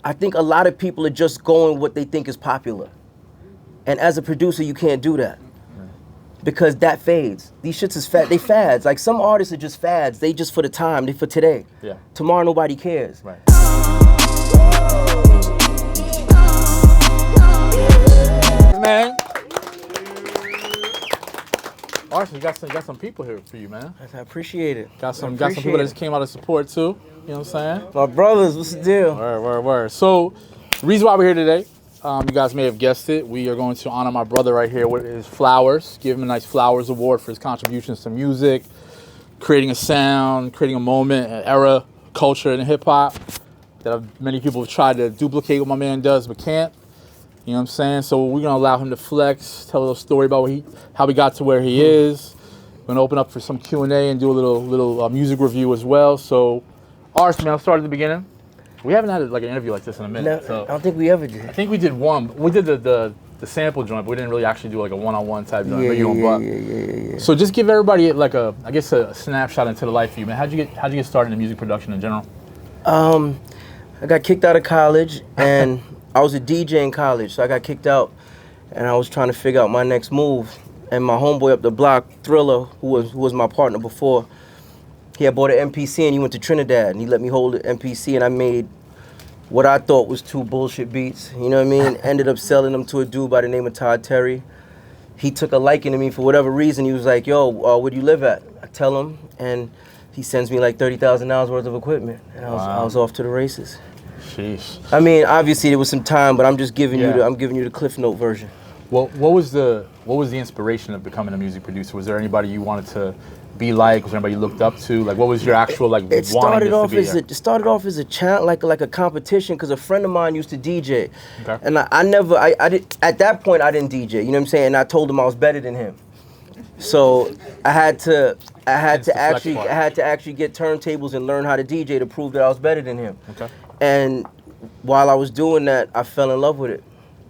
I think a lot of people are just going what they think is popular. And as a producer, you can't do that. Because that fades. These shits is they fads. Like some artists are just fads. They just for the time, they for today. Yeah. Tomorrow nobody cares. Right. Man. Arson, you got some people here for you, man. I appreciate it. Got some people that just came out of support too. You know what I'm saying? My brothers, what's the deal? Word. So, the reason why we're here today, you guys may have guessed it, we are going to honor my brother right here with his FLWRS, give him a nice FLWRS award for his contributions to music, creating a sound, creating a moment, an era, culture in hip hop that many people have tried to duplicate what my man does but can't. You know what I'm saying? So we're gonna allow him to flex, tell a little story about how he got to where he is. We're gonna open up for some Q&A and do a little music review as well. So, Ars, man, I'll start at the beginning. We haven't had like an interview like this in a minute. No, So I don't think we ever did. I think we did one. We did the sample joint, but we didn't really actually do like a one-on-one type joint. Yeah. So just give everybody like a snapshot into the life of you, man. How'd you get started in music production in general? I got kicked out of college, and I was a DJ in college, so I got kicked out, and I was trying to figure out my next move. And my homeboy up the block, Thriller, who was my partner before, he had bought an MPC and he went to Trinidad, and he let me hold the MPC, and I made what I thought was 2 bullshit beats, you know what I mean? Ended up selling them to a dude by the name of Todd Terry. He took a liking to me for whatever reason. He was like, yo, where do you live at? I tell him, and he sends me like $30,000 worth of equipment, and I was off to the races. Sheesh. I mean, obviously there was some time, but I'm just giving you the Cliff Note version. Well, what was the inspiration of becoming a music producer? Was there anybody you wanted to be like? Was there anybody you looked up to? Like, what was your actual like it started wanting this to be? It started off as a challenge, like a competition, because a friend of mine used to DJ, okay. and I did at that point I didn't DJ. You know what I'm saying? And I told him I was better than him, so I had to actually get turntables and learn how to DJ to prove that I was better than him. Okay. And while I was doing that, I fell in love with it.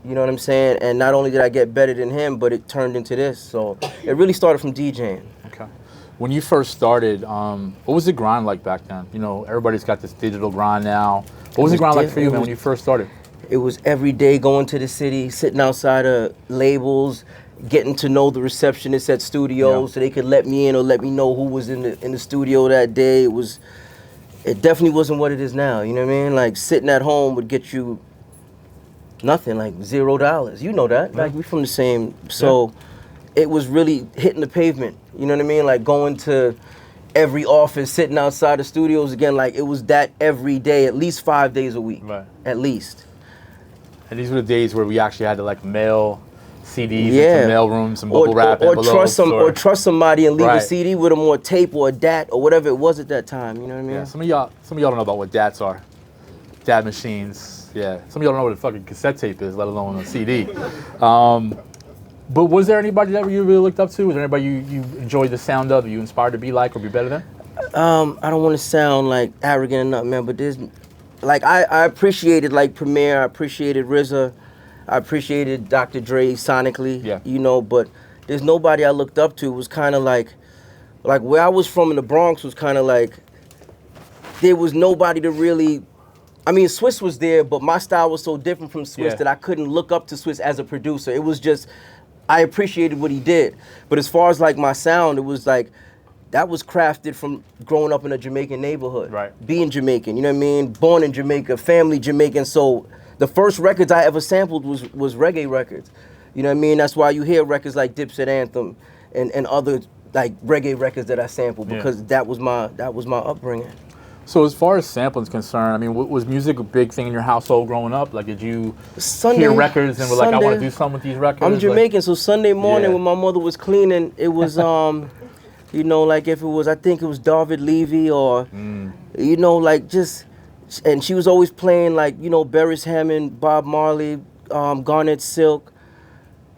You know what I'm saying? And not only did I get better than him, but it turned into this. So it really started from DJing. Okay. When you first started, what was the grind like back then? You know, everybody's got this digital grind now. What was the grind like for you, man, when you first started? It was every day going to the city, sitting outside of labels, getting to know the receptionists at studios so they could let me in or let me know who was in the studio that day. It definitely wasn't what it is now, you know what I mean? Like, sitting at home would get you nothing, like $0. You know that. Like, we from the same. So it was really hitting the pavement, you know what I mean? Like, going to every office, sitting outside the studios again, like, it was that every day, at least 5 days a week. Right. At least. And these were the days where we actually had to, like, mail CDs into mail rooms and bubble wrap or trust somebody and leave a CD with them, or a tape or a DAT or whatever it was at that time. You know what I mean? Yeah. Some of y'all don't know about what DATs are. DAT machines. Yeah. Some of y'all don't know what a fucking cassette tape is, let alone a CD. But was there anybody that you really looked up to? Was there anybody you enjoyed the sound of, you inspired to be like or be better than? I don't want to sound like arrogant or nothing, man, but there's like I appreciated like Premier, I appreciated RZA. I appreciated Dr. Dre sonically, you know, but there's nobody I looked up to. It was kind of like where I was from in the Bronx was kind of like, there was nobody to really, I mean, Swiss was there, but my style was so different from Swiss that I couldn't look up to Swiss as a producer. It was just, I appreciated what he did. But as far as like my sound, it was like, that was crafted from growing up in a Jamaican neighborhood. Right. Being Jamaican, you know what I mean? Born in Jamaica, family Jamaican, so the first records I ever sampled was reggae records. You know what I mean? That's why you hear records like Dipset Anthem and other like reggae records that I sampled, because that was my upbringing. So as far as sampling is concerned, I mean, was music a big thing in your household growing up? Like, did you hear records and were like, I want to do something with these records? I'm Jamaican, so Sunday morning when my mother was cleaning, it was, you know, like if it was, I think it was David Levy or, you know, like just, and she was always playing like, you know, Beres Hammond, Bob Marley, Garnet Silk.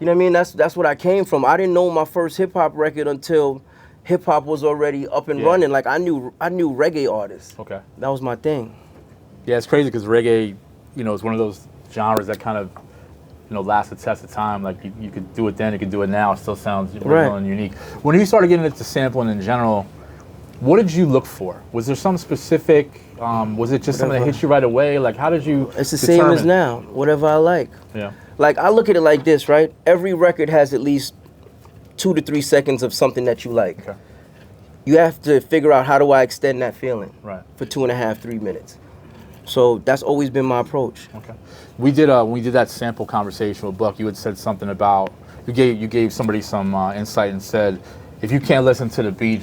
You know what I mean? That's what I came from. I didn't know my first hip hop record until hip hop was already up and running. Like I knew reggae artists. Okay. That was my thing. Yeah, it's crazy because reggae, you know, is one of those genres that kind of, you know, lasts the test of time. Like you could do it then, you could do it now. It still sounds original and unique. When you started getting into sampling in general, What did you look for? Was there some specific, was it just something that hit you right away? Like, how did you It's the same as now, whatever I like. Yeah. Like, I look at it like this, right? Every record has at least 2 to 3 seconds of something that you like. Okay. You have to figure out, how do I extend that feeling for 2.5, 3 minutes? So that's always been my approach. Okay. We did when we did that sample conversation with Buck, you had said something about, you gave somebody some insight and said, if you can't listen to the beat,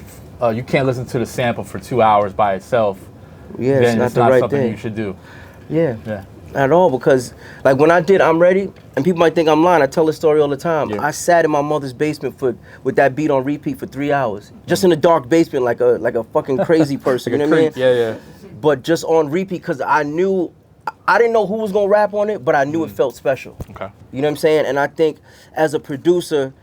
you can't listen to the sample for 2 hours by itself, then it's not something you should do. Yeah. At all, because like when I did I'm Ready, and people might think I'm lying, I tell this story all the time. I sat in my mother's basement with that beat on repeat for 3 hours, just in a dark basement, like a fucking crazy person. You know what I mean? Yeah. But just on repeat, because I knew, I didn't know who was gonna rap on it, but I knew it felt special. Okay. You know what I'm saying? And I think as a producer,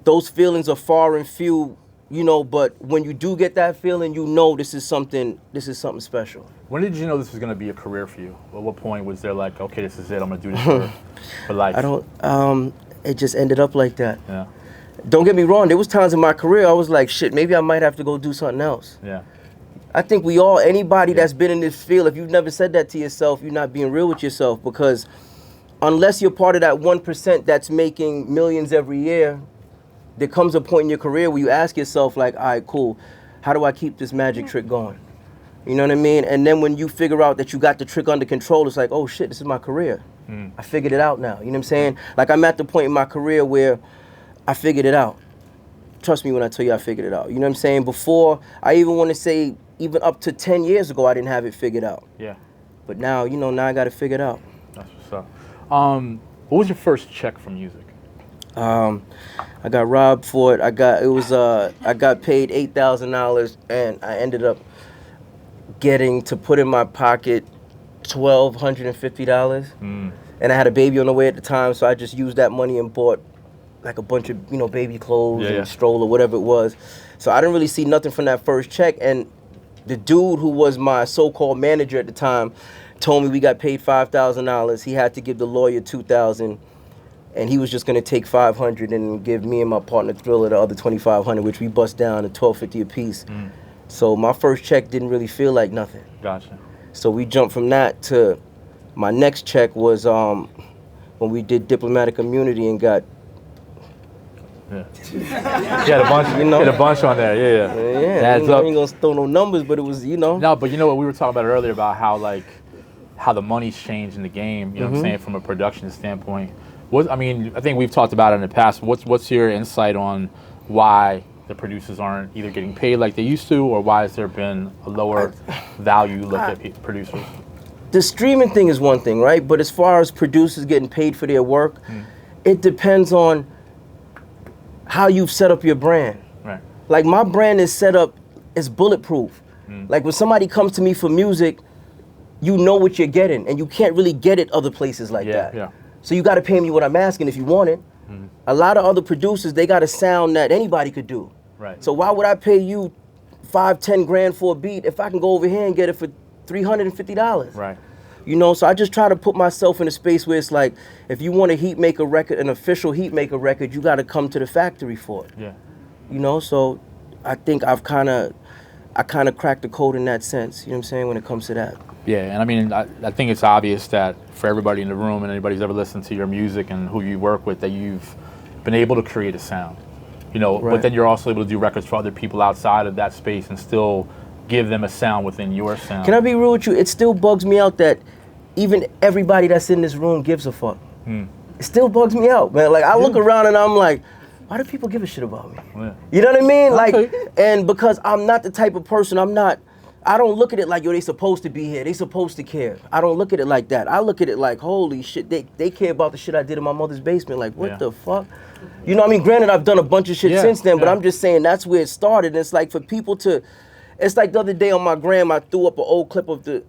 those feelings are far and few, you know, but when you do get that feeling, you know this is something special. When did you know this was going to be a career for you? At what point was there like, okay, this is it, I'm going to do this for life? It just ended up like that. Yeah. Don't get me wrong, there was times in my career I was like, shit, maybe I might have to go do something else. Yeah. I think anybody that's been in this field, if you've never said that to yourself, you're not being real with yourself, because unless you're part of that 1% that's making millions every year, there comes a point in your career where you ask yourself, like, all right, cool, how do I keep this magic trick going? You know what I mean? And then when you figure out that you got the trick under control, it's like, oh shit, this is my career. I figured it out now. You know what I'm saying? Like, I'm at the point in my career where I figured it out. Trust me when I tell you I figured it out. You know what I'm saying? Before, I even want to say, even up to 10 years ago, I didn't have it figured out. Yeah. But now, you know, now I got to figure it out. That's what's up. What was your first check from music? I got robbed for it. I got paid $8,000, and I ended up getting to put in my pocket $1,250. And I had a baby on the way at the time, so I just used that money and bought like a bunch of, you know, baby clothes and stroller, whatever it was. So I didn't really see nothing from that first check. And the dude who was my so-called manager at the time told me we got paid $5,000. He had to give the lawyer $2,000, and he was just gonna take $500 and give me and my partner Thriller the other $2,500, which we bust down to $1,250 a piece. So my first check didn't really feel like nothing. Gotcha. So we jumped from that to my next check was when we did diplomatic immunity and got. Yeah. You had a bunch, you know, had a bunch on there. Yeah. I ain't gonna throw no numbers, but it was, you know. No, but you know what we were talking about earlier about how the money's changed in the game. You know what I'm saying, from a production standpoint. I think we've talked about it in the past. What's your insight on why the producers aren't either getting paid like they used to, or why has there been a lower value look at producers? The streaming thing is one thing, right? But as far as producers getting paid for their work, it depends on how you've set up your brand. Right. Like, my brand is set up, it's bulletproof. Like, when somebody comes to me for music, you know what you're getting, and you can't really get it other places like that. Yeah. So you got to pay me what I'm asking if you want it. A lot of other producers, they got a sound that anybody could do. Right. So why would I pay you $5-10 grand for a beat if I can go over here and get it for $350? Right. You know, so I just try to put myself in a space where it's like, if you want a heatmaker record, an official heatmaker record, you got to come to the factory for it. Yeah. You know, so I think I kind of cracked the code in that sense. You know what I'm saying, when it comes to that. Yeah, and I mean, I think it's obvious that for everybody in the room and anybody who's ever listened to your music and who you work with, that you've been able to create a sound. You know, but then you're also able to do records for other people outside of that space and still give them a sound within your sound. Can I be real with you? It still bugs me out that even everybody that's in this room gives a fuck. It still bugs me out, man. Like, I look around and I'm like, why do people give a shit about me? Yeah. You know what I mean? Like, and because I'm not the type of person, I don't look at it like, yo, they supposed to be here, they supposed to care. I don't look at it like that. I look at it like, holy shit, they care about the shit I did in my mother's basement. Like, what the fuck? You know what I mean? Granted, I've done a bunch of shit since then, but I'm just saying that's where it started. And it's like, for people to, it's like the other day on my gram, I threw up an old clip of the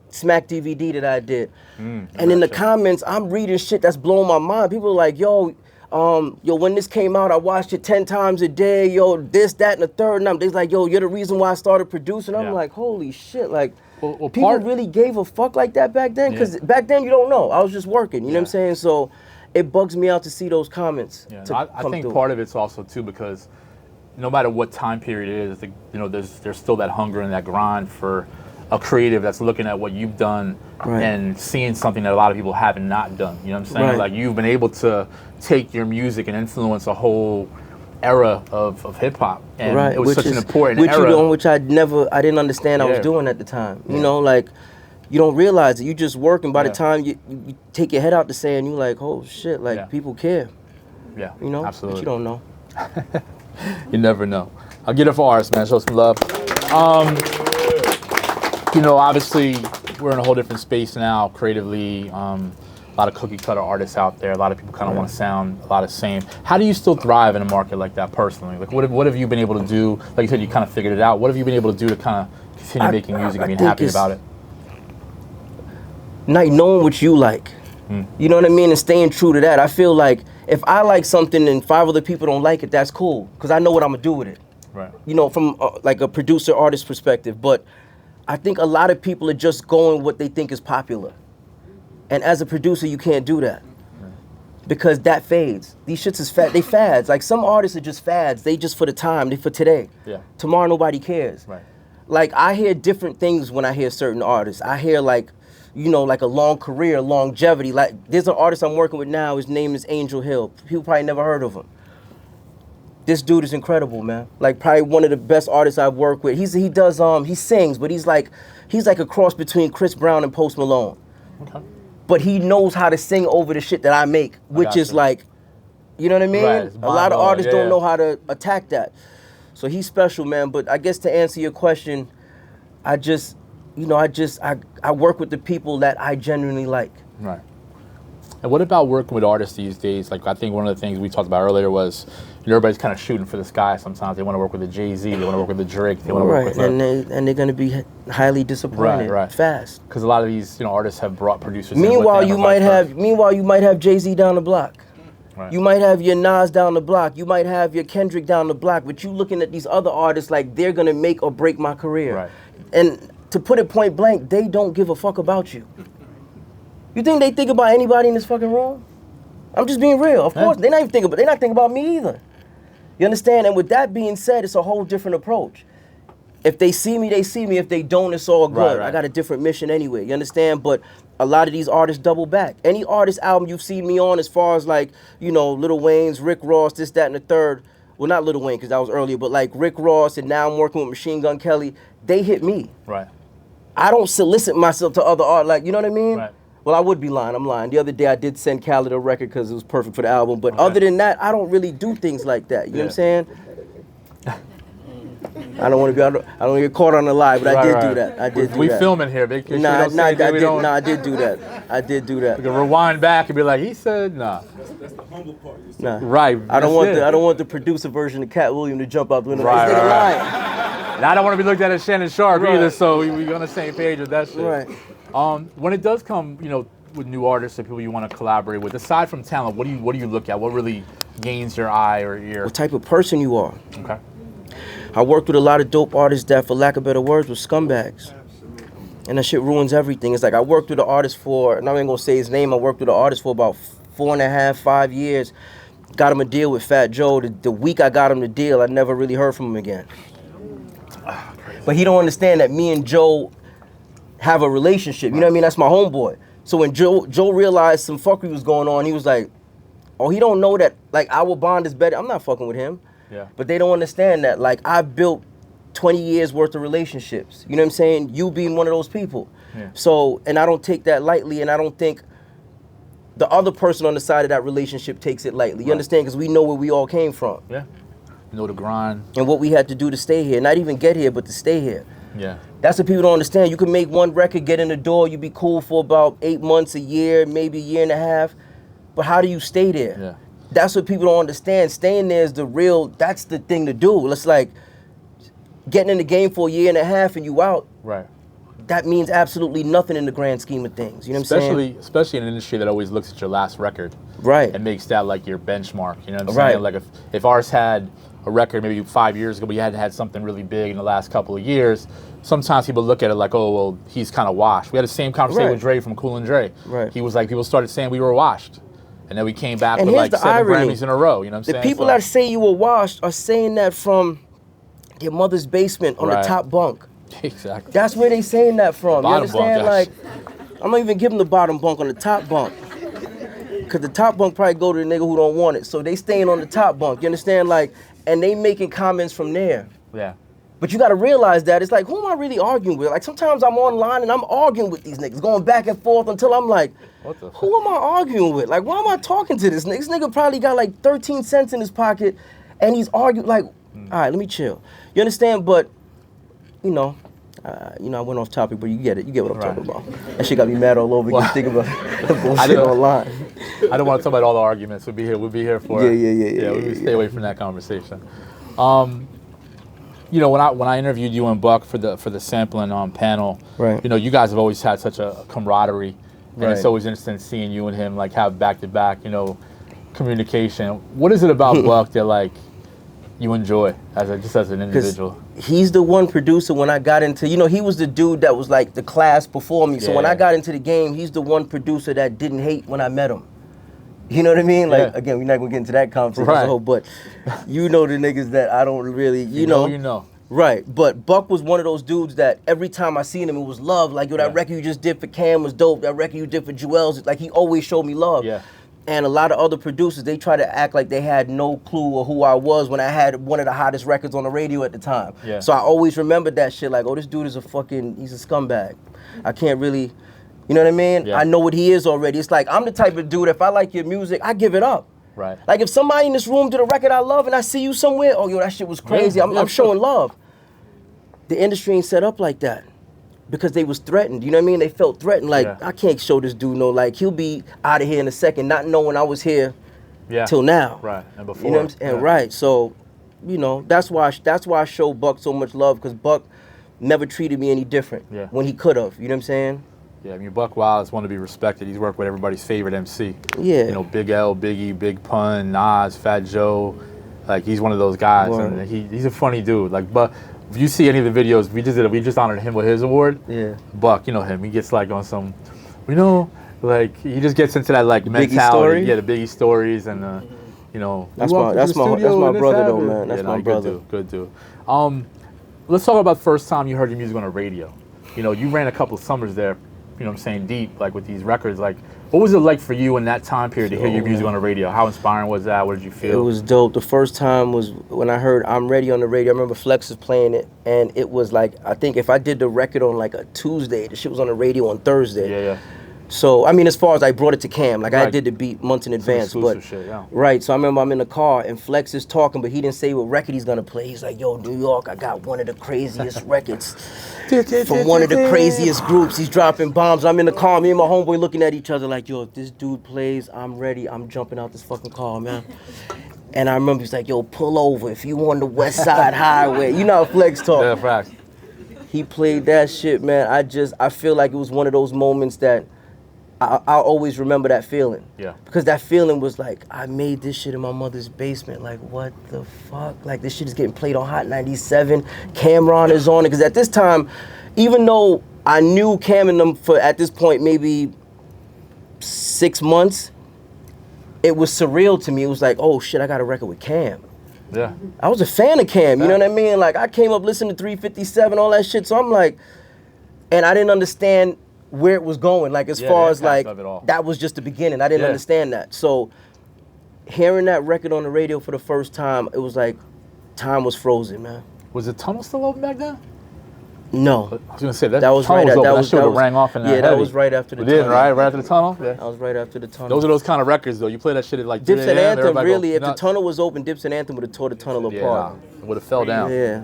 Smack DVD that I did. And in the comments, I'm reading shit that's blowing my mind. People are like, yo, when this came out, I watched it 10 times a day, yo, this, that, and the third. And they're like, yo, you're the reason why I started producing. I'm like, holy shit, like, people really gave a fuck like that back then? Because back then, you don't know. I was just working, you know what I'm saying? So it bugs me out to see those comments. I think part of it's also, too, because no matter what time period it is, you know, there's still that hunger and that grind for a creative that's looking at what you've done and seeing something that a lot of people haven't not done. You know what I'm saying? Like you've been able to take your music and influence a whole era of hip hop, and it was such an important era. You're doing, which I didn't understand I was doing at the time. You know, like you don't realize it. You just work, and by the time you take your head out the sand, you're like, oh shit, like people care. Yeah, you know, absolutely. But you don't know. You never know. I'll get it for artists, man. Show some love. You know, obviously, we're in a whole different space now, creatively. A lot of cookie cutter artists out there. A lot of people kind of want to sound a lot of the same. How do you still thrive in a market like that personally? Like, what have you been able to do? Like you said, you kind of figured it out. What have you been able to do to kind of continue making music and being happy about it? Not knowing what you like. You know what I mean? And staying true to that. I feel like if I like something and 5 other people don't like it, that's cool. Because I know what I'm going to do with it. Right. You know, from like a producer, artist perspective. But I think a lot of people are just going what they think is popular. And as a producer, you can't do that. Because that fades. These shits is they fads. Like some artists are just fads. They just for the time, they for today. Yeah. Tomorrow, nobody cares. Right. Like I hear different things when I hear certain artists. I hear like, you know, like a long career, longevity. Like there's an artist I'm working with now, his name is Angel Hill. People probably never heard of him. This dude is incredible, man. Like probably one of the best artists I've worked with. He sings, but he's like a cross between Chris Brown and Post Malone. Okay. But he knows how to sing over the shit that I make, which is like, you know what I mean? Right, a lot of artists don't know how to attack that. So he's special, man. But I guess to answer your question, I work with the people that I genuinely like. Right. And what about working with artists these days? Like I think one of the things we talked about earlier was, you know, everybody's kind of shooting for the sky sometimes. They want to work with a Jay-Z, they want to work with a Drake, they want to work with and they're going to be highly disappointed fast. Because a lot of these, you know, artists have brought producers. Meanwhile, you might have Jay-Z down the block. Right. You might have your Nas down the block. You might have your Kendrick down the block. But you looking at these other artists like they're going to make or break my career. Right. And to put it point blank, they don't give a fuck about you. You think they think about anybody in this fucking room? I'm just being real. Of course, they're not thinking about me either. You understand? And with that being said, it's a whole different approach. If they see me, they see me. If they don't, it's all good. I got a different mission anyway. You understand? But a lot of these artists double back. Any artist album you've seen me on, as far as like, you know, Lil Wayne's, Rick Ross, this, that, and the third. Well, not Lil Wayne, because that was earlier, but like Rick Ross, and now I'm working with Machine Gun Kelly. They hit me. Right. I don't solicit myself to other art, like, you know what I mean? Right. Well, I would be lying. I'm lying. The other day I did send Khaled a record because it was perfect for the album. But other than that, I don't really do things like that. You know what I'm saying? I don't want to get caught on a lie, but I did do that. I did do that. We filming here, big kid. I did do that. I did do that. We can rewind back and be like, he said, nah. That's the humble part. Nah. Right. I don't want the producer version of Cat William to jump out the window. Right. And I don't want to be looked at as Shannon Sharp either, so we're on the same page with that shit. Right. When it does come, you know, with new artists and people you want to collaborate with, aside from talent, what do you look at? What really gains your eye or ear? What type of person you are. Okay. I worked with a lot of dope artists that, for lack of better words, were scumbags. And that shit ruins everything. It's like I worked with an artist for, and I'm not even gonna say his name, I worked with an artist for about 4.5, 5 years. Got him a deal with Fat Joe. The week I got him the deal, I never really heard from him again. But he don't understand that me and Joe have a relationship. You know what I mean? That's my homeboy. So when Joe realized some fuckery was going on, he was like, oh, he don't know that, like, our bond is better. I'm not fucking with him. Yeah. But they don't understand that, like, I've built 20 years worth of relationships. You know what I'm saying? You being one of those people. Yeah. So, and I don't take that lightly, and I don't think the other person on the side of that relationship takes it lightly. You understand? Because we know where we all came from. Yeah. You know the grind. And what we had to do to stay here. Not even get here, but to stay here. Yeah. That's what people don't understand. You can make one record, get in the door, you be cool for about 8 months, a year, maybe a year and a half. But how do you stay there? Yeah. That's what people don't understand. Staying there is that's the thing to do. It's like getting in the game for a year and a half and you out. Right. That means absolutely nothing in the grand scheme of things. You know what I'm saying? Especially in an industry that always looks at your last record. Right. And makes that like your benchmark. You know what I'm saying? Like if ours had a record maybe 5 years ago, but you hadn't had something really big in the last couple of years, sometimes people look at it like, oh, well, he's kind of washed. We had the same conversation with Dre from Cool and Dre. Right. He was like, people started saying we were washed. And then we came back And with here's like the 7 irony. Grammys in a row. You know what I'm The saying? people that say you were washed are saying that from their mother's basement on the top bunk. Exactly. That's where they saying that from. You Bottom understand? bunk, Like, I'm not even giving the bottom bunk on the top bunk. Cause the top bunk probably go to the nigga who don't want it. So they staying on the top bunk. You understand? Like, and they making comments from there. Yeah. But you gotta realize that it's like, who am I really arguing with? Like sometimes I'm online and I'm arguing with these niggas, going back and forth until I'm like, who am I arguing with? Like, why am I talking to this nigga? This nigga probably got like 13 cents in his pocket and he's arguing like, all right, let me chill. You understand? But, you know, I went off topic, but you get it. You get what I'm talking about. That shit got me mad all over again thinking about the bullshit online. I don't want to talk about all the arguments. We'll be here for it. Yeah. We stay away from that conversation. You know, when I interviewed you and Buck for the sampling panel, right. You know, you guys have always had such a camaraderie, and right. it's always interesting seeing you and him like have back-to-back, you know, communication. What is it about Buck that like you enjoy just as an individual? He's the one producer when I got into, you know, he was the dude that was like the class before me. So when I got into the game, he's the one producer that didn't hate when I met him. You know what I mean? Like, again, we're not gonna get into that conversation, but you know the niggas that I don't really, you know. Right, but Buck was one of those dudes that every time I seen him, it was love. Like, yo, that record you just did for Cam was dope. That record you did for Joel's, like, he always showed me love. Yeah. And a lot of other producers, they try to act like they had no clue of who I was when I had one of the hottest records on the radio at the time. Yeah. So I always remembered that shit, like, oh, this dude is he's a scumbag. I can't really, you know what I mean? Yeah. I know what he is already. It's like, I'm the type of dude, if I like your music, I give it up. Right. Like, if somebody in this room did a record I love and I see you somewhere, oh, yo, that shit was crazy. I'm showing love. The industry ain't set up like that because they was threatened. You know what I mean? They felt threatened. Like, I can't show this dude no, like, he'll be out of here in a second, not knowing I was here till now. Right, and before. You know what I'm saying? Right. So, you know, that's why I show Buck so much love, because Buck never treated me any different when he could have. You know what I'm saying? Yeah, I mean, Buck Wild is one to be respected. He's worked with everybody's favorite MC. Yeah. You know, Big L, Biggie, Big Pun, Nas, Fat Joe. Like, he's one of those guys, and he's a funny dude. Like, but if you see any of the videos, we just honored him with his award. Yeah. Buck, you know him. He gets like on some, you know, like he just gets into that like mentality. Yeah, the Biggie stories and you know. That's my brother though, man. That's my brother. Good dude. Let's talk about the first time you heard your music on the radio. You know, you ran a couple of summers there. You know what I'm saying, deep, like with these records. Like, what was it like for you in that time period to hear your music on the radio? How inspiring was that? What did you feel? It was dope. The first time was when I heard I'm Ready on the radio. I remember Flex was playing it, and it was like, I think if I did the record on like a Tuesday, the shit was on the radio on Thursday. Yeah. So, I mean, as far as I brought it to Cam, like I did the beat months in advance. But shit, right, so I remember I'm in the car and Flex is talking, but he didn't say what record he's gonna play. He's like, yo, New York, I got one of the craziest records from one of the craziest groups. He's dropping bombs. I'm in the car, me and my homeboy looking at each other like, yo, if this dude plays I'm Ready, I'm jumping out this fucking car, man. And I remember he's like, yo, pull over if you on the West Side Highway. You know how Flex talk. Yeah, facts. He played that shit, man. I feel like it was one of those moments that I'll always remember that feeling. Yeah. Because that feeling was like, I made this shit in my mother's basement. Like, what the fuck? Like, this shit is getting played on Hot 97. Cameron is on it. Because at this time, even though I knew Cam and them for, at this point, maybe 6 months, it was surreal to me. It was like, oh shit, I got a record with Cam. Yeah. I was a fan of Cam, you know what I mean? Like, I came up listening to 357, all that shit. So I'm like, and I didn't understand where it was going, like as far as like that was just the beginning. I didn't understand that. So hearing that record on the radio for the first time, it was like time was frozen, man. Was the tunnel still open back then? No. I was gonna say that was tunnel right was open. that that shit was rang off in that. Yeah, that was right after the tunnel. Right after the tunnel. Yeah. That was right after the tunnel. Those are those kind of records though. You play that shit at like Dipset Anthem. Really, if the tunnel was open, Dipset Anthem would have tore the tunnel apart. It would have fell down. Yeah.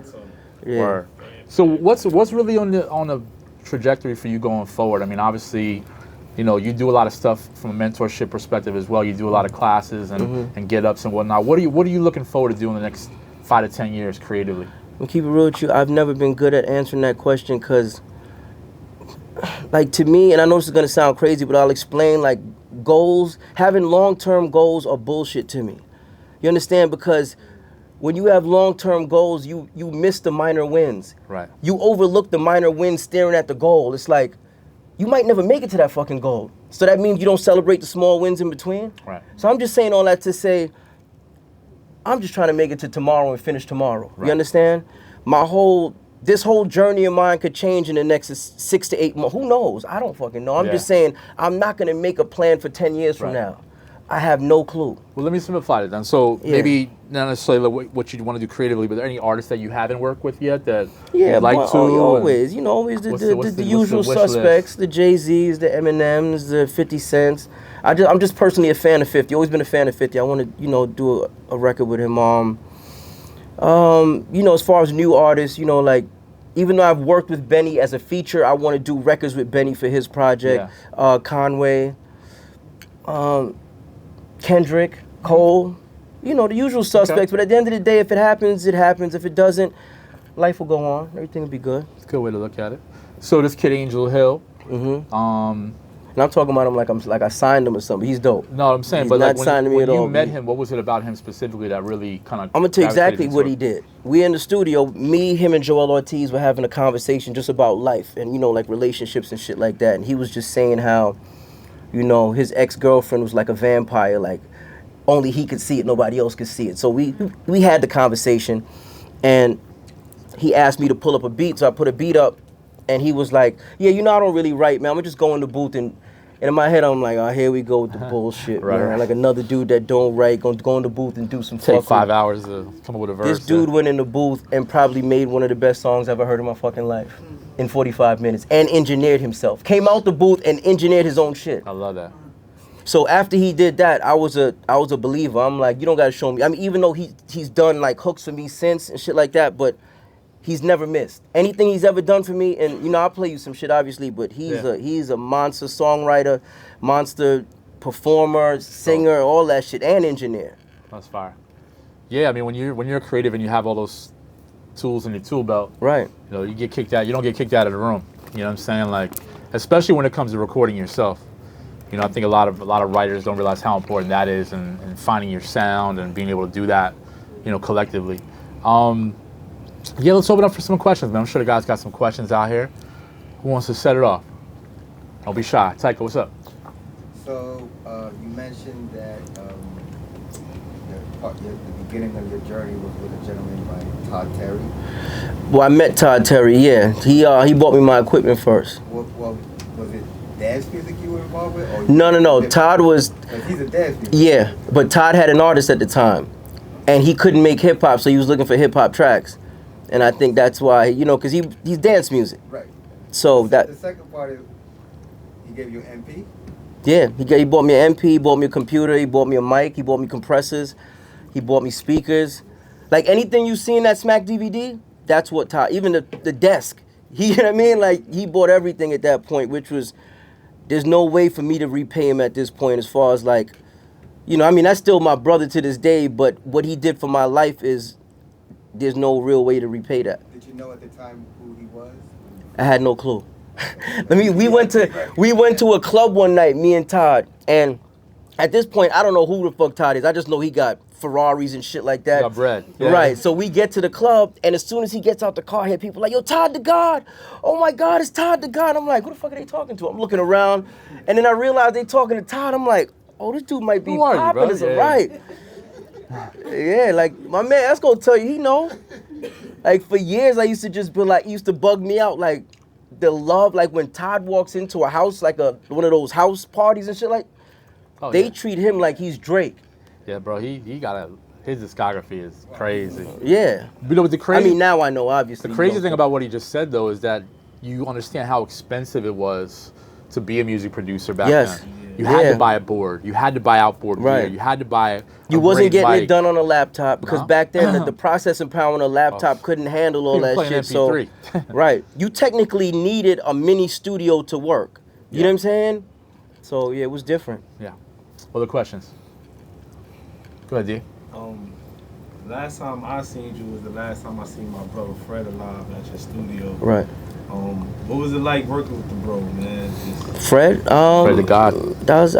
Word. So what's really on the trajectory for you going forward? I mean, obviously, you know, you do a lot of stuff from a mentorship perspective as well. You do a lot of classes and get-ups and whatnot. What are you looking forward to doing the next 5 to 10 years creatively? I'm keep it real with you. I've never been good at answering that question because, like, to me, and I know this is gonna sound crazy, but I'll explain. Like, goals, having long-term goals are bullshit to me. You understand? Because when you have long-term goals, you miss the minor wins. Right. You overlook the minor wins staring at the goal. It's like, you might never make it to that fucking goal. So that means you don't celebrate the small wins in between? Right. So I'm just saying all that to say, I'm just trying to make it to tomorrow and finish tomorrow. Right. You understand? This whole journey of mine could change in the next 6 to 8 months. Who knows? I don't fucking know. I'm just saying I'm not gonna make a plan for 10 years from now. I have no clue. Well, let me simplify it then. So maybe not necessarily what you want to do creatively, but are there any artists that you haven't worked with yet that you'd like to? Always, always the usual suspects, the Jay-Z's, the Eminems, the 50 Cents. I'm just personally a fan of 50. Always been a fan of 50. I want to, do a record with him. As far as new artists, like, even though I've worked with Benny as a feature, I want to do records with Benny for his project. Yeah. Conway, Kendrick, Cole, the usual suspects. Okay. But at the end of the day, if it happens, it happens. If it doesn't, life will go on. Everything will be good. It's a good way to look at it. So this kid, Angel Hill, and I'm talking about him like I signed him or something. He's dope. No, I'm saying, he's but not signing me at all. When you met him, what was it about him specifically that really kind of? I'm gonna tell you exactly what he did. We in the studio, me, him, and Joel Ortiz were having a conversation just about life and like relationships and shit like that. And he was just saying how, his ex-girlfriend was like a vampire, like only he could see it, nobody else could see it. So we had the conversation, and he asked me to pull up a beat, so I put a beat up. And he was like, yeah, I don't really write, man. I'm gonna just go in the booth and in my head, I'm like, oh, here we go with the bullshit, man. Right. Like another dude that don't write, gonna go in the booth and do some Take 5 hours to come up with a verse. This dude went in the booth and probably made one of the best songs I've ever heard in my fucking life in 45 minutes and engineered himself. Came out the booth and engineered his own shit. I love that. So after he did that, I was a believer. I'm like, you don't gotta show me. I mean, even though he's done like hooks for me since and shit like that, but he's never missed. Anything he's ever done for me, and I'll play you some shit obviously, but he's a monster songwriter, monster performer, singer, all that shit, and engineer. That's fire. Yeah, I mean when you're creative and you have all those tools in your tool belt, right? You get kicked out. You don't get kicked out of the room. You know what I'm saying? Like, especially when it comes to recording yourself. I think a lot of writers don't realize how important that is, and finding your sound and being able to do that, collectively. Yeah, let's open up for some questions, man. I'm sure the guys got some questions out here. Who wants to set it off? Don't be shy. Tycho, what's up? So, you mentioned that the beginning of your journey was with a gentleman by Todd Terry. Well, I met Todd Terry, yeah. He bought me my equipment first. Well, was it dance music you were involved with? Or No. Todd was... He's a dance musician. Yeah, but Todd had an artist at the time. And he couldn't make hip-hop, so he was looking for hip-hop tracks. And I think that's why, because he's dance music. Right. So the second part is, he gave you an MP? Yeah, he bought me an MP, he bought me a computer, he bought me a mic, he bought me compressors, he bought me speakers. Like anything you see in that Smack DVD, that's what Todd, even the desk. You know what I mean? Like he bought everything at that point, which was, there's no way for me to repay him at this point as far as like, that's still my brother to this day, but what he did for my life is, there's no real way to repay that. Did you know at the time who he was? I had no clue. We went to a club one night, me and Todd, and at this point, I don't know who the fuck Todd is. I just know he got Ferraris and shit like that. He got bread. Yeah. Right. So we get to the club, and as soon as he gets out the car, I hear people like, yo, Todd the God. Oh my God, it's Todd the God. I'm like, who the fuck are they talking to? I'm looking around, and then I realize they talking to Todd. I'm like, oh, this dude might be popping. Is it right? Yeah, like my man, that's gonna tell you, he know. Like for years, I used to just be like, used to bug me out, like the love, like when Todd walks into a house, like one of those house parties and shit, like they treat him like he's Drake. Yeah, bro, he got his discography is crazy. Yeah. But the crazy. I mean, now I know, obviously. The crazy thing about what he just said though is that you understand how expensive it was to be a music producer back then. You had to buy a board. You had to buy outboard gear. You had to buy You wasn't getting it done on a laptop because back then the processing power on a laptop couldn't handle all that shit. MP3. So right. You technically needed a mini studio to work. You know what I'm saying? So yeah, it was different. Yeah. Other questions? Go ahead, D. Last time I seen you was the last time I seen my brother Fred alive at your studio. Right. What was it like working with the bro, man? Fred? Fred the God. That was,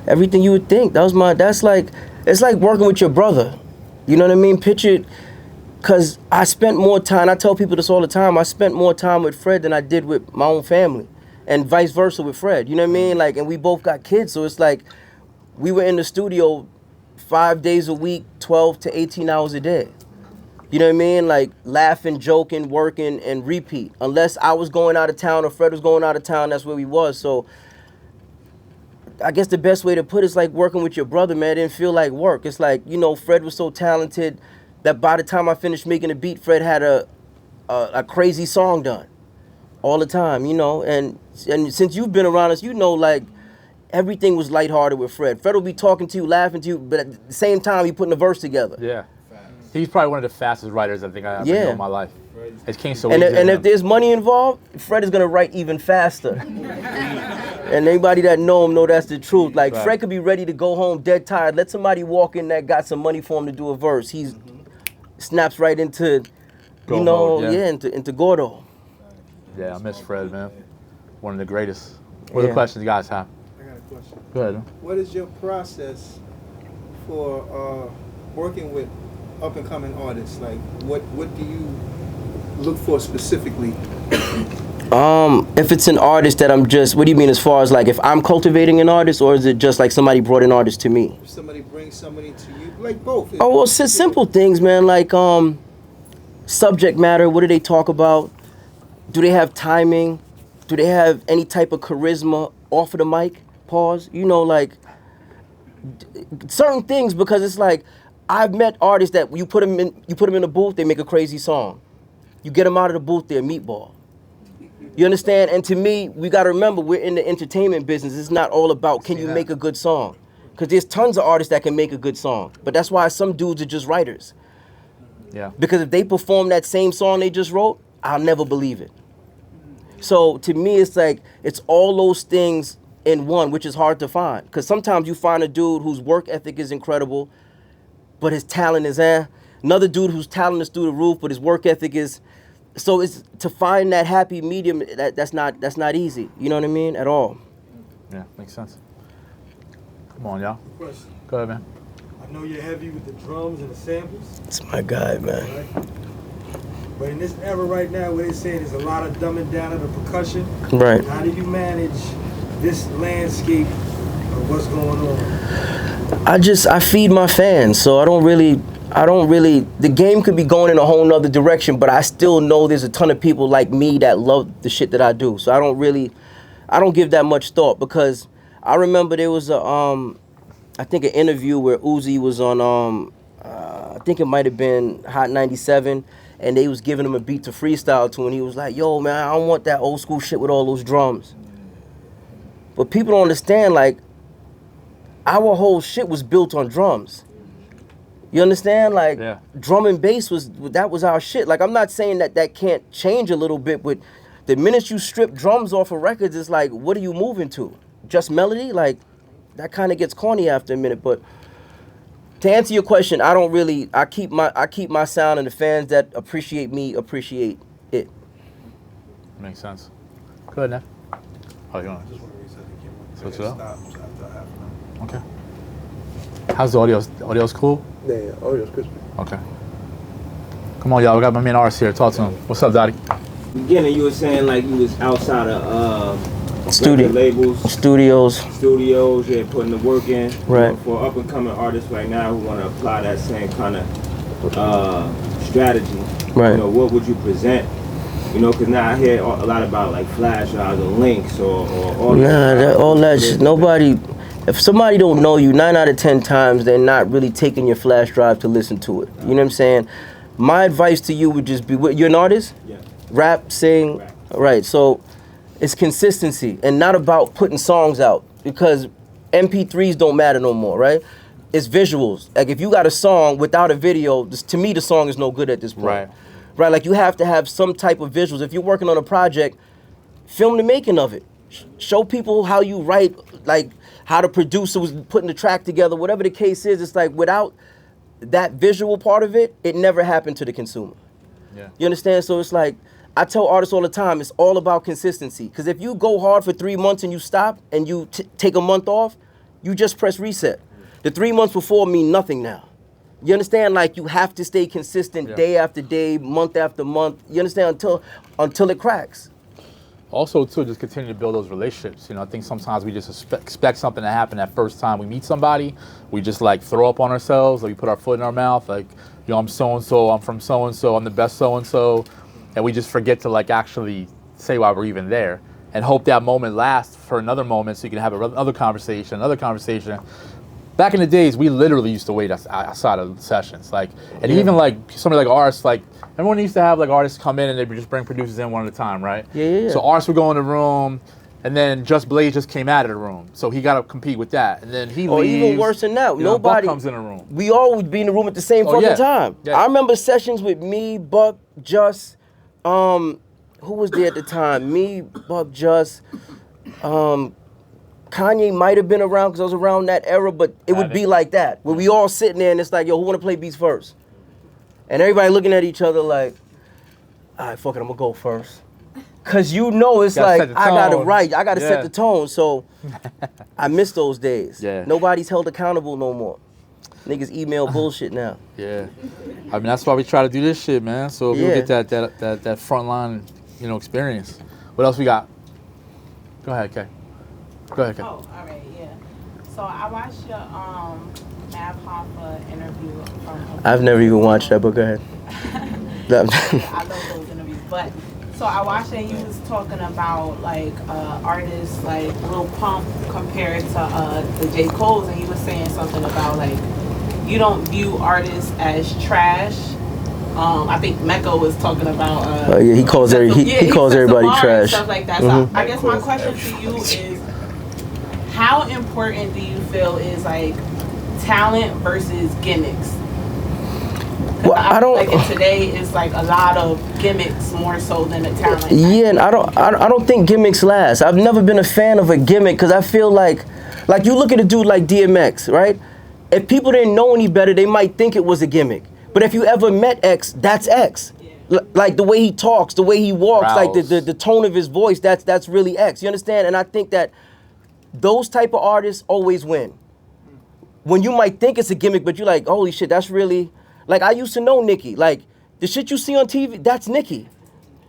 everything you would think. It's like working with your brother. You know what I mean? Picture, because I spent more time, I tell people this all the time, I spent more time with Fred than I did with my own family. And vice versa with Fred. You know what I mean? Like, and we both got kids, so it's like, we were in the studio 5 days a week, 12 to 18 hours a day. You know what I mean? Like laughing, joking, working, and repeat. Unless I was going out of town or Fred was going out of town, that's where we was. So I guess the best way to put it is like working with your brother, man. It didn't feel like work. It's like, you know, Fred was so talented that by the time I finished making a beat, Fred had a crazy song done all the time, you know. And since you've been around us, you know, like everything was lighthearted with Fred. Fred will be talking to you, laughing to you, but at the same time, he putting a verse together. Yeah. He's probably one of the fastest writers I think I've ever known in my life. It came so easy. And if there's money involved, Fred is gonna write even faster. And anybody that know him know that's the truth. Like Fred could be ready to go home dead tired. Let somebody walk in that got some money for him to do a verse. He's snaps right into, you know, into Gordo. Yeah, I miss Fred, man. One of the greatest. What are the questions you guys have? I got a question. Go ahead. Man. What is your process for working with up and coming artists? Like, what do you look for specifically? If it's an artist that I'm just, what do you mean as far as like if I'm cultivating an artist, or is it just like somebody brought an artist to me? If somebody brings somebody to you, like both. Oh, well, simple things, man, like subject matter, what do they talk about? Do they have timing? Do they have any type of charisma off of the mic? Pause. You know, like certain things, because it's like I've met artists that you put them in a booth, they make a crazy song. You get them out of the booth, they're a meatball. You understand? And to me, we got to remember we're in the entertainment business. It's not all about can you make a good song, because there's tons of artists that can make a good song. But that's why some dudes are just writers. Yeah. Because if they perform that same song they just wrote, I'll never believe it. So to me, it's like, it's all those things in one, which is hard to find. Because sometimes you find a dude whose work ethic is incredible, but his talent is another dude whose talent is through the roof, but his work ethic is, so it's to find that happy medium, that's not easy. You know what I mean? At all. Yeah, makes sense. Come on, y'all. Question. Go ahead, man. I know you're heavy with the drums and the samples. It's my guy, man. Right? But in this era right now where they're saying there's a lot of dumbing down of the percussion, Right. how do you manage this landscape of what's going on? I feed my fans, so I don't really, the game could be going in a whole nother direction, but I still know there's a ton of people like me that love the shit that I do. So I don't give that much thought, because I remember there was I think an interview where Uzi was on, I think it might have been Hot 97, and they was giving him a beat to freestyle to, and he was like, yo, man, I don't want that old school shit with all those drums. But people don't understand, like, our whole shit was built on drums. You understand? Like, drum and bass that was our shit. Like, I'm not saying that can't change a little bit, but the minute you strip drums off of records, it's like, what are you moving to? Just melody? Like, that kind of gets corny after a minute. But to answer your question, I keep my sound, and the fans that appreciate me appreciate it. Makes sense. Go ahead, Neff. Oh, you want to? Switch it up? Okay. How's the audio? Audio's cool? Yeah, audio's crispy. Okay. Come on, y'all. We got my man Ars here. Talk to him. What's up, Dottie? Beginning, you were saying like you was outside of Studio labels, studios, yeah, putting the work in. Right. You know, for up and coming artists right now who want to apply that same kind of strategy. Right. You know, what would you present? You know, because now I hear a lot about like flash drives or links or all that shit. Nobody. If somebody don't know you, 9 out of 10 times, they're not really taking your flash drive to listen to it. You know what I'm saying? My advice to you would just be, you're an artist? Yeah. Rap, sing, Rap. Right. So it's consistency and not about putting songs out, because MP3s don't matter no more, right? It's visuals. Like if you got a song without a video, to me the song is no good at this point. Right. Right, like you have to have some type of visuals. If you're working on a project, film the making of it. Show people how you write, like how the producer was putting the track together, whatever the case is. It's like without that visual part of it, it never happened to the consumer. Yeah. You understand? So it's like, I tell artists all the time, it's all about consistency. Because if you go hard for 3 months and you stop and you take a month off, you just press reset. The 3 months before mean nothing now. You understand? Like you have to stay consistent day after day, month after month. You understand? Until it cracks. Also, too, just continue to build those relationships. You know, I think sometimes we just expect something to happen that first time we meet somebody. We just like throw up on ourselves, like we put our foot in our mouth, like, you know, I'm so-and-so, I'm from so-and-so, I'm the best so-and-so. And we just forget to like actually say why we're even there and hope that moment lasts for another moment so you can have another conversation. Back in the days, we literally used to wait outside of sessions. Like, and even like somebody like artists, like everyone used to have like artists come in and they would just bring producers in one at a time, right? Yeah. So artists would go in the room, and then Just Blaze just came out of the room, so he got to compete with that, and then he leaves. Or even worse than that, you know, nobody Buck comes in the room. We all would be in the room at the same time. Yeah. I remember sessions with me, Buck, Just, who was there at the time? Me, Buck, Just, Kanye might have been around because I was around that era, but it would be like that, where we all sitting there and it's like, yo, who want to play beats first? And everybody looking at each other like, all right, fuck it, I'm going to go first. Because you know it's like, I got to write, I got to set the tone. So I miss those days. Yeah. Nobody's held accountable no more. Niggas email bullshit now. Yeah. I mean, that's why we try to do this shit, man. So we'll get that frontline, you know, experience. What else we got? Go ahead, Kay. Go ahead, Kay. Oh, all right, yeah. So I watched your Mav Hoffa interview from. I've never even watched that, but go ahead. I love those interviews, but so I watched it. You was talking about like artists like Lil Pump compared to the J. Cole's, and you was saying something about like you don't view artists as trash. I think Mecca was talking about. He calls he calls everybody trash. Stuff like that. So I guess my question to you is, how important do you feel is like talent versus gimmicks? Well, I don't like in today it's like a lot of gimmicks more so than the talent. Yeah, and I don't think gimmicks last. I've never been a fan of a gimmick because I feel like you look at a dude like DMX, right? If people didn't know any better, they might think it was a gimmick. But if you ever met X, that's X. Yeah. Like the way he talks, the way he walks, like the tone of his voice, that's really X. You understand? And I think that those type of artists always win. When you might think it's a gimmick, but you're like, holy shit, that's really... Like, I used to know Nicki. Like, the shit you see on TV, that's Nicki.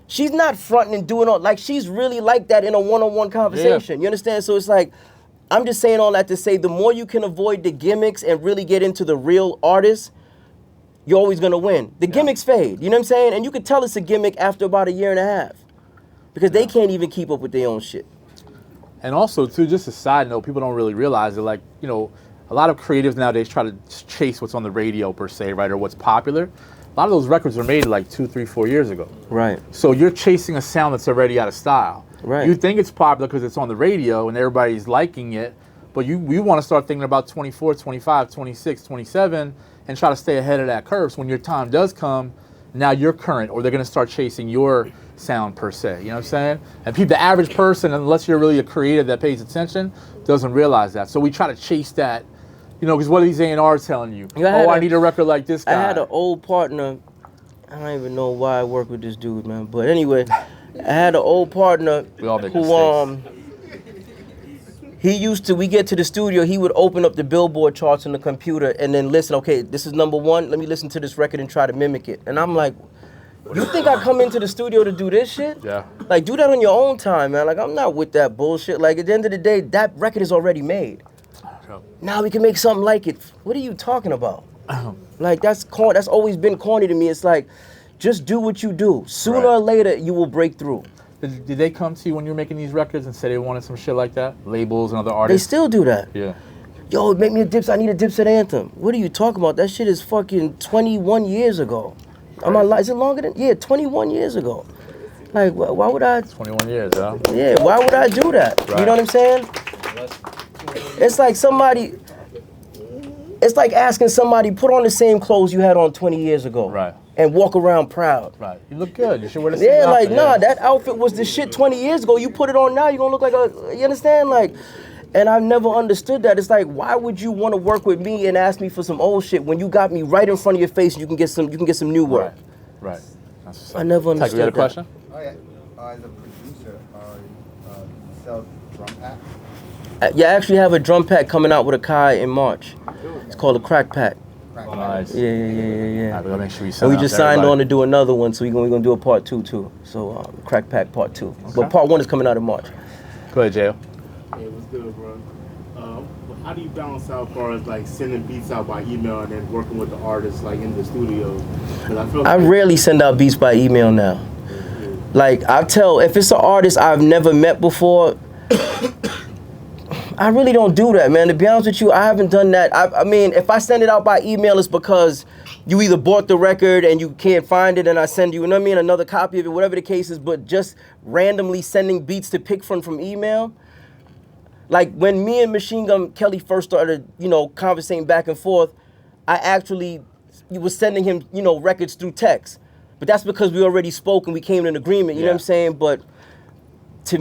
She's not fronting and doing all... Like, she's really like that in a one-on-one conversation. Yeah. You understand? So it's like, I'm just saying all that to say, the more you can avoid the gimmicks and really get into the real artists, you're always going to win. The gimmicks fade. You know what I'm saying? And you can tell it's a gimmick after about 1.5 years. Because they can't even keep up with their own shit. And also, too, just a side note, people don't really realize it. Like, you know, a lot of creatives nowadays try to chase what's on the radio per se, right, or what's popular. A lot of those records were made like 2, 3, 4 years ago. Right. So you're chasing a sound that's already out of style. Right. You think it's popular because it's on the radio and everybody's liking it, but you want to start thinking about 24, 25, 26, 27 and try to stay ahead of that curve. So when your time does come, now you're current, or they're going to start chasing your sound per se. You know what I'm saying? And the average person, unless you're really a creative that pays attention, doesn't realize that. So we try to chase that. You know, because what are these A&Rs telling you? I need a record like this guy. I had an old partner. I don't even know why I work with this dude, man. But anyway, I had an old partner who, we get to the studio, he would open up the Billboard charts on the computer and then listen, okay, this is #1, let me listen to this record and try to mimic it. And I'm like, you think I come into the studio to do this shit? Yeah. Like, do that on your own time, man. Like, I'm not with that bullshit. Like, at the end of the day, that record is already made. Now we can make something like it. What are you talking about? Like, that's always been corny to me. It's like, just do what you do. Sooner or later, you will break through. Did they come to you when you were making these records and say they wanted some shit like that? Labels and other artists? They still do that. Yeah. Yo, make me a Dipset. I need a Dipset anthem. What are you talking about? That shit is fucking 21 years ago. Am I lying? Is it longer than? Yeah, 21 years ago. Like, why would I? 21 years, huh? Yeah, why would I do that? Right. You know what I'm saying? It's like it's like asking somebody, put on the same clothes you had on 20 years ago. Right. And walk around proud. Right. You look good. You should wear the same outfit. Like, nah, that outfit was the shit 20 years ago. You put it on now, you're gonna look like a, you understand? Like, and I've never understood that. It's like, why would you want to work with me and ask me for some old shit when you got me right in front of your face and you can get some new work? Right. I never understood that. You had a question? Oh yeah. As a producer, sell drum packs? Yeah, I actually have a drum pack coming out with Akai in March. It's called a crack pack. Nice. Yeah. Alright, we gotta make sure we And send we out just to signed everybody. on to do another one, so we're gonna do a part 2 too. So Crack Pack part 2. But part 1 is coming out in March. Go ahead, Jail. Hey, what's good, bro? How do you balance out as far as like sending beats out by email and then working with the artists like in the studio? 'Cause I feel I like rarely send out beats by email now. Like if it's an artist I've never met before, I really don't do that, man. To be honest with you, I haven't done that. I mean, if I send it out by email, it's because you either bought the record and you can't find it and I send you, you know what I mean, another copy of it, whatever the case is. But just randomly sending beats to pick from email, like when me and Machine Gun Kelly first started, conversating back and forth, I actually was sending him, records through text. But that's because we already spoke and we came to an agreement, you know what I'm saying? But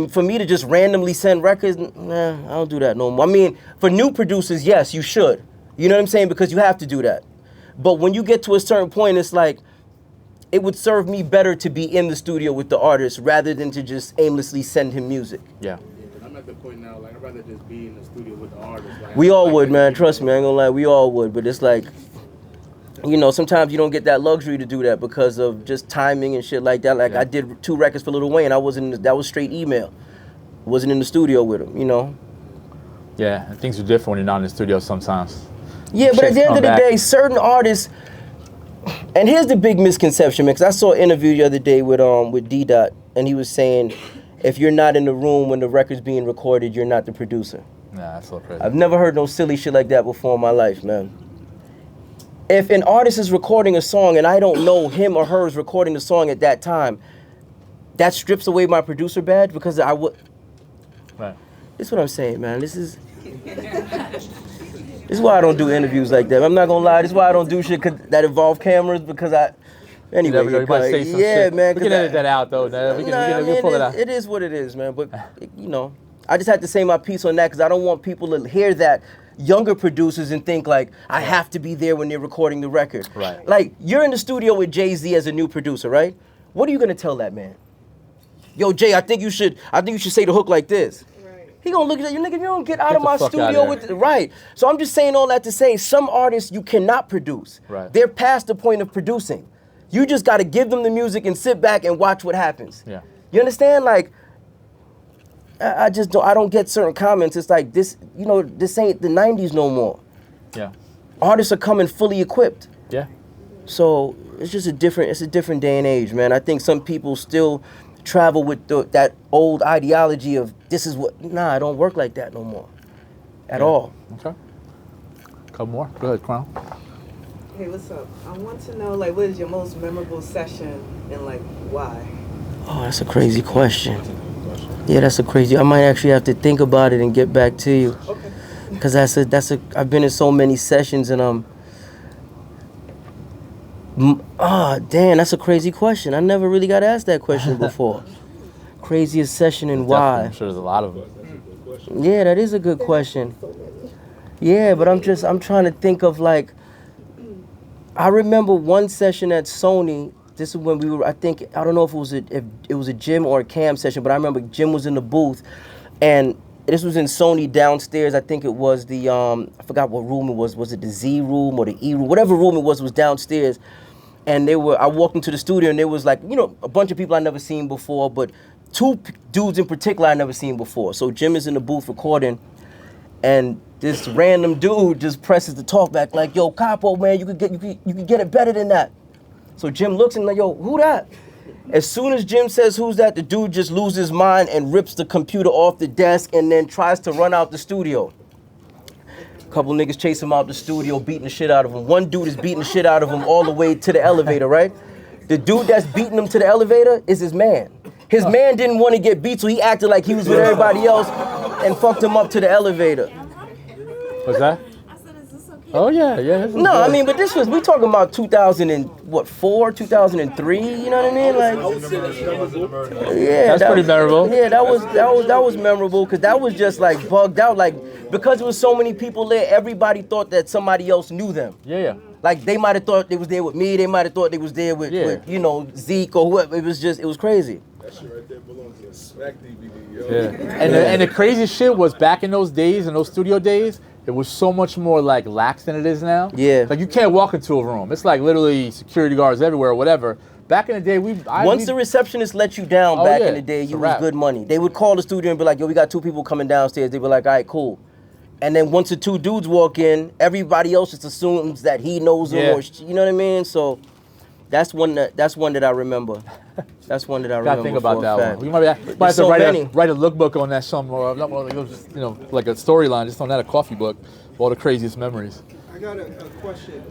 for me to just randomly send records, nah, I don't do that no more. I mean, for new producers, yes, you should. You know what I'm saying? Because you have to do that. But when you get to a certain point, it's like, it would serve me better to be in the studio with the artist rather than to just aimlessly send him music. Yeah. I'm at the point now, like I'd rather just be in the studio with the artist. Like, We all would, man. Trust me, I ain't gonna lie. We all would. But it's like, sometimes you don't get that luxury to do that because of just timing and shit like that. Like I did 2 records for Lil Wayne. That was straight email. Wasn't in the studio with him, Yeah, and things are different when you're not in the studio sometimes. Yeah, but at the end of the Back. day, certain artists, and here's the big misconception, man, because I saw an interview the other day with D-Dot, and he was saying, if you're not in the room when the record's being recorded, you're not the producer. Nah, that's a little crazy. I've never heard no silly shit like that before in my life, man. If an artist is recording a song and I don't know him or her is recording the song at that time, that strips away my producer badge because I would. Right. This is what I'm saying, man. This is why I don't do interviews like that. I'm not gonna lie. This is why I don't do shit that involve cameras because I. Anyway, You never know, you might say some shit. man. We can edit that out though. We can pull it out. It is what it is, man. But I just had to say my piece on that because I don't want people to hear that. Younger producers and think like I have to be there when they're recording the record. Right. Like you're in the studio with Jay-Z as a new producer, right? What are you gonna tell that man? Yo, Jay, I think you should say the hook like this. Right. He gonna look at you, nigga. You don't get out of my studio with right. So I'm just saying all that to say some artists you cannot produce. Right. They're past the point of producing. You just gotta give them the music and sit back and watch what happens. Yeah. You understand? Like. I don't get certain comments. It's like this ain't the 90s no more. Yeah. Artists are coming fully equipped. Yeah. So it's a different day and age, man. I think some people still travel with that old ideology of this is what, it don't work like that no more. At all. Okay. Couple more. Go ahead, Crown. Hey, what's up? I want to know, like, what is your most memorable session and, like, why? Oh, that's a crazy question. Yeah, that's a crazy. I might actually have to think about it and get back to you. Okay. Cause I've been in so many sessions and damn, that's a crazy question. I never really got asked that question before. Craziest session and why? I'm sure there's a lot of them. Yeah, that is a good question. Yeah, but I'm trying to think of like. I remember one session at Sony. This is when we were, I don't know if it was a Jim or a Cam session, but I remember Jim was in the booth, and this was in Sony downstairs. I think it was the, I forgot what room it was. Was it the Z room or the E room? Whatever room it was downstairs. And I walked into the studio and there was like, a bunch of people I never seen before, but 2 dudes in particular I never seen before. So Jim is in the booth recording, and this random dude just presses the talk back like, yo, Capo, man, you could get it better than that. So Jim looks and like, yo, who that? As soon as Jim says who's that, the dude just loses his mind and rips the computer off the desk and then tries to run out the studio. A couple niggas chase him out the studio, beating the shit out of him. One dude is beating the shit out of him all the way to the elevator, right? The dude that's beating him to the elevator is his man. His man didn't want to get beat, so he acted like he was with everybody else and fucked him up to the elevator. What's that? Oh yeah. No, I mean, but we talking about 2004, 2003. You know what I mean? Like, yeah, that's pretty memorable. Yeah, that was memorable because that was just like bugged out. Like because there was so many people there, everybody thought that somebody else knew them. Yeah. Like they might have thought they was there with me. They might have thought they was there with Zeke or whoever. It was crazy. That shit right there belongs in a smack DVD, yo. Yeah. And the crazy shit was back in those days, in those studio days, it was so much more like lax than it is now. Yeah. Like you can't walk into a room. It's like literally security guards everywhere or whatever. Back in the day, once the receptionist let you down back in the day, you was good money. They would call the studio and be like, yo, we got 2 people coming downstairs. They'd be like, all right, cool. And then once the 2 dudes walk in, everybody else just assumes that he knows them, or you know what I mean? So that's one that I remember. That's one that I remember. Gotta think about that one. We might have to write a lookbook on that somewhere. You know, like a storyline, just on that, a coffee book, all the craziest memories. I got a question.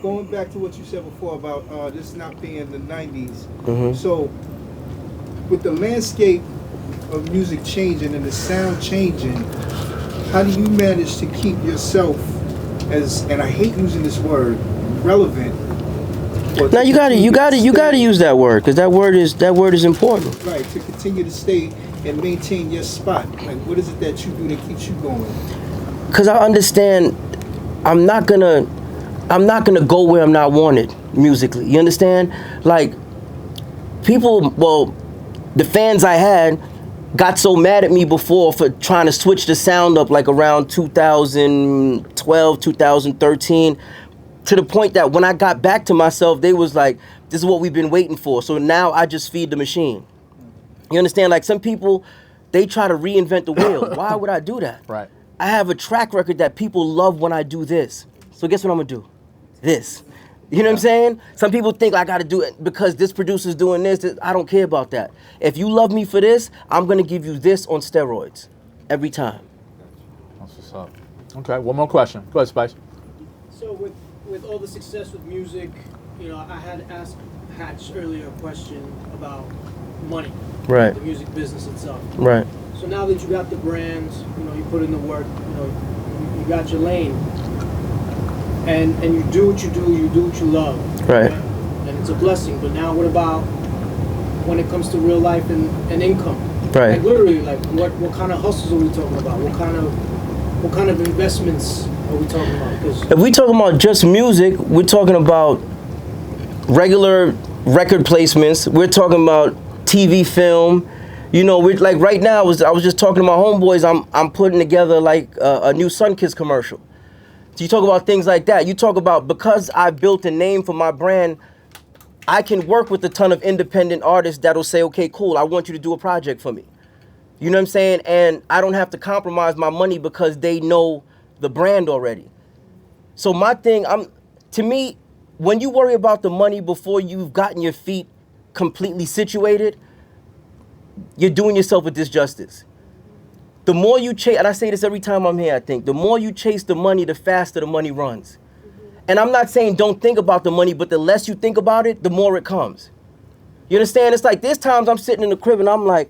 Going back to what you said before about this not being the 90s. So with the landscape of music changing and the sound changing, how do you manage to keep yourself as, and I hate using this word, relevant? Now you gotta use that word, because that word is important. Right, to continue to stay and maintain your spot. Like, what is it that you do that keeps you going? Because I understand, I'm not gonna go where I'm not wanted musically. You understand? Like, the fans I had got so mad at me before for trying to switch the sound up like around 2012, 2013, to the point that when I got back to myself, they was like, this is what we've been waiting for. So now I just feed the machine. You understand? Like, some people, they try to reinvent the wheel. Why would I do that? Right. I have a track record that people love when I do this. So guess what I'm gonna do? This. You know what I'm saying? Some people think I gotta do it because this producer's doing this. I don't care about that. If you love me for this, I'm gonna give you this on steroids every time. That's what's up. Okay, one more question. Go ahead, Spice. So with all the success with music, you know, I had asked Hatch earlier a question about money. Right. The music business itself. Right. So now that you got the brands, you know, you put in the work, you know, you got your lane. And you do what you do what you love. Right. And it's a blessing. But now what about when it comes to real life and income? Right. Like literally, like what kind of hustles are we talking about? What kind of investments are we talking about? Because if we talking about just music, we're talking about regular record placements. We're talking about TV, film. You know, we're like right now. I was just talking to my homeboys. I'm putting together like a new Sunkiss commercial. So you talk about things like that. You talk about, because I built a name for my brand, I can work with a ton of independent artists that'll say, okay, cool, I want you to do a project for me. You know what I'm saying? And I don't have to compromise my money because they know the brand already. So my thing, to me, when you worry about the money before you've gotten your feet completely situated, you're doing yourself a disjustice. The more you chase, and I say this every time I'm here, I think, the more you chase the money, the faster the money runs. And I'm not saying don't think about the money, but the less you think about it, the more it comes. You understand? It's like there's times I'm sitting in the crib and I'm like,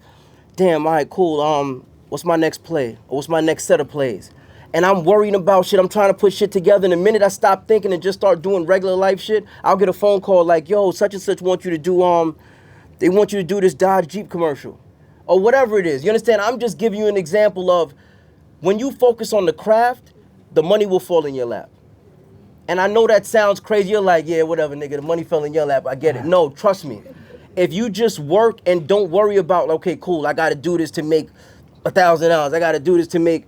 damn, all right, cool, what's my next play? Or what's my next set of plays? And I'm worrying about shit, I'm trying to put shit together, and the minute I stop thinking and just start doing regular life shit, I'll get a phone call like, yo, such and such want you to do, they want you to do this Dodge Jeep commercial. Or whatever it is. You understand? I'm just giving you an example of when you focus on the craft, the money will fall in your lap. And I know that sounds crazy. You're like, yeah, whatever, nigga. The money fell in your lap. I get it. No, trust me. If you just work and don't worry about, okay, cool, I got to do this to make $1,000. I got to do this to make...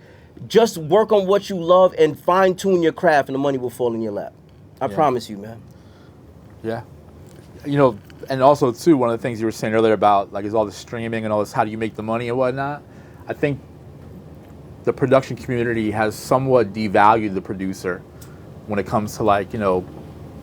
Just work on what you love and fine-tune your craft, and the money will fall in your lap. I promise you, man. Yeah. You know... And also, too, one of the things you were saying earlier about, like, is all the streaming and all this, how do you make the money and whatnot? I think the production community has somewhat devalued the producer when it comes to, like, you know,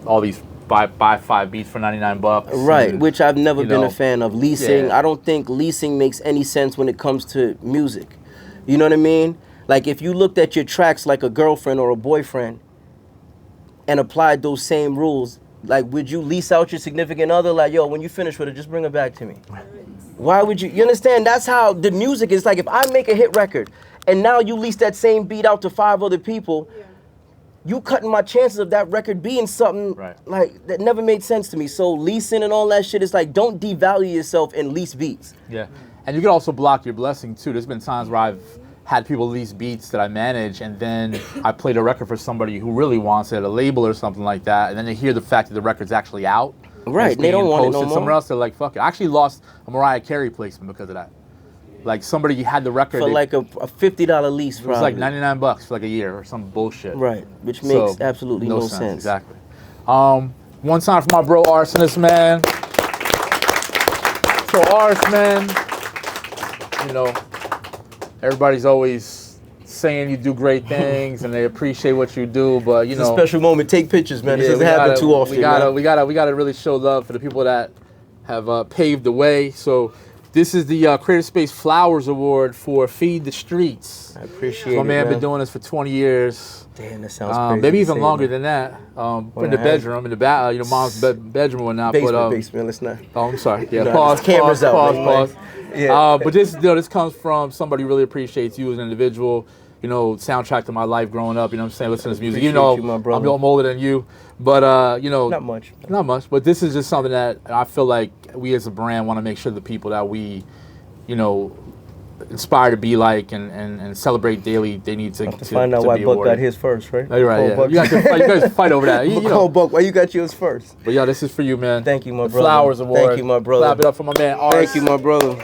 all these buy 5 beats for $99. Right, and, which I've never been a fan of. Leasing, yeah. I don't think leasing makes any sense when it comes to music. You know what I mean? Like, if you looked at your tracks like a girlfriend or a boyfriend and applied those same rules, like, would you lease out your significant other? Like, yo, when you finish with it, just bring her back to me. Why would you? You understand? That's how the music is. Like, if I make a hit record and now you lease that same beat out to 5 other people, you cutting my chances of that record being something like that never made sense to me. So leasing and all that shit is like, don't devalue yourself and lease beats. Yeah, and you can also block your blessing too. There's been times where I've had people lease beats that I manage, and then I played a record for somebody who really wants it at a label or something like that, and then they hear the fact that the record's actually out. Right, they don't want it no more. Somewhere else, they're like, fuck it. I actually lost a Mariah Carey placement because of that. Like somebody had the record for like a $50 lease. It was like $99 for like a year or some bullshit. Right, which makes absolutely no sense. Exactly. One time for my bro Arsonist, man. So Ars, man, you know, everybody's always saying you do great things and they appreciate what you do, but you know, it's a special moment. Take pictures, man. This doesn't happen too often. We gotta really show love for the people that have paved the way. So this is the Creative Space Flowers Award for Feed the Streets. I appreciate it. My man been doing this for 20 years. Damn, that sounds crazy. Maybe even longer than that. In the bedroom, in the mom's bedroom or not. Basement, let's not. Oh, I'm sorry. Yeah, No, pause. cameras out, Pause. Yeah. But this comes from somebody who really appreciates you as an individual. You know, soundtrack to my life growing up. You know what I'm saying? Listen to this music. Appreciate You know, you, my brother. I'm older than you, but you know, Not much. Not much. But this is just something that I feel like we as a brand want to make sure the people that we, you know, inspire to be like and celebrate daily, they need to find out why Buck got his first, right? Oh, you're right. Yeah. You guys fight over that. You know. Buck, why you got yours first? But yeah, this is for you, man. Thank you, my the brother. Flowers Award. Thank you, my brother. Clap it up for my man. Ars. Thank you, my brother.